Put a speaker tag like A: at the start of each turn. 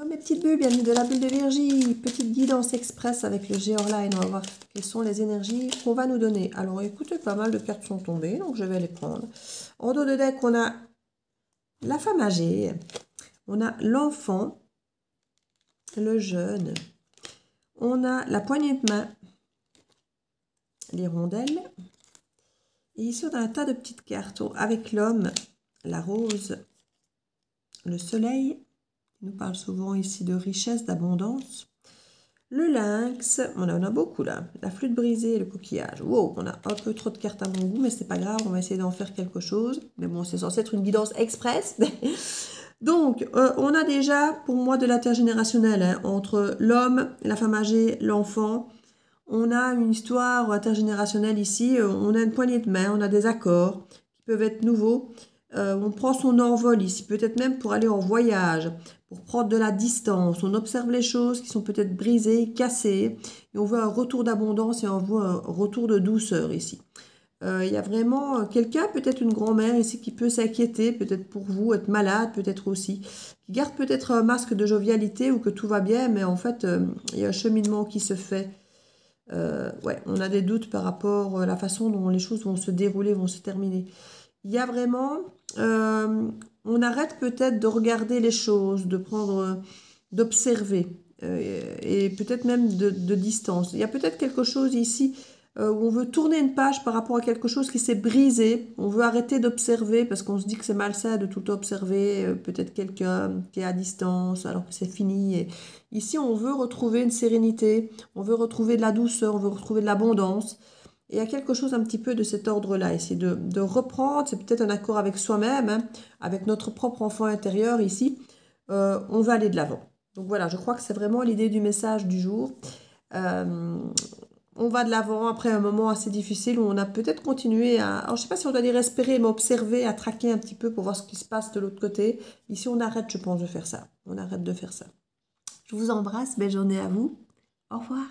A: Mes petites bulles, bienvenue de la bulle d'énergie. Petite guidance express avec le Geoline. On va voir quelles sont les énergies qu'on va nous donner. Alors écoutez, pas mal de cartes sont tombées, donc je vais les prendre. En dos de deck, on a la femme âgée, on a l'enfant, le jeune, on a la poignée de main, l'hirondelle. Et ici, on a un tas de petites cartes avec l'homme, la rose, le soleil. Il nous parle souvent ici de richesse, d'abondance. Le lynx, on en a beaucoup là. La flûte brisée et le coquillage. Wow, on a un peu trop de cartes à mon goût, mais c'est pas grave, on va essayer d'en faire quelque chose. Mais bon, c'est censé être une guidance express. Donc, on a déjà, pour moi, de l'intergénérationnel hein, entre l'homme, la femme âgée, l'enfant. On a une histoire intergénérationnelle ici. On a une poignée de main, on a des accords qui peuvent être nouveaux. On prend son envol ici, peut-être même pour aller en voyage, pour prendre de la distance. On observe les choses qui sont peut-être brisées, cassées. Et on veut un retour d'abondance et on veut un retour de douceur ici. Il y a vraiment quelqu'un, peut-être une grand-mère ici, qui peut s'inquiéter, peut-être pour vous, être malade, peut-être aussi. Qui garde peut-être un masque de jovialité ou que tout va bien, mais en fait, il y a un cheminement qui se fait. Ouais, on a des doutes par rapport à la façon dont les choses vont se dérouler, vont se terminer. Il y a vraiment, on arrête peut-être de regarder les choses, de prendre, d'observer et peut-être même de distance. Il y a peut-être quelque chose ici où on veut tourner une page par rapport à quelque chose qui s'est brisé. On veut arrêter d'observer parce qu'on se dit que c'est malsain de tout observer, peut-être quelqu'un qui est à distance alors que c'est fini. Et ici, on veut retrouver une sérénité, on veut retrouver de la douceur, on veut retrouver de l'abondance. Et il y a quelque chose un petit peu de cet ordre-là, ici, de reprendre, c'est peut-être un accord avec soi-même, hein, avec notre propre enfant intérieur ici, on va aller de l'avant. Donc voilà, je crois que c'est vraiment l'idée du message du jour. On va de l'avant après un moment assez difficile où on a peut-être continué à, alors je ne sais pas si on doit dire espérer, mais observer, à traquer un petit peu pour voir ce qui se passe de l'autre côté. Ici, on arrête, je pense, de faire ça. On arrête de faire ça. Je vous embrasse, belle journée à vous. Au revoir.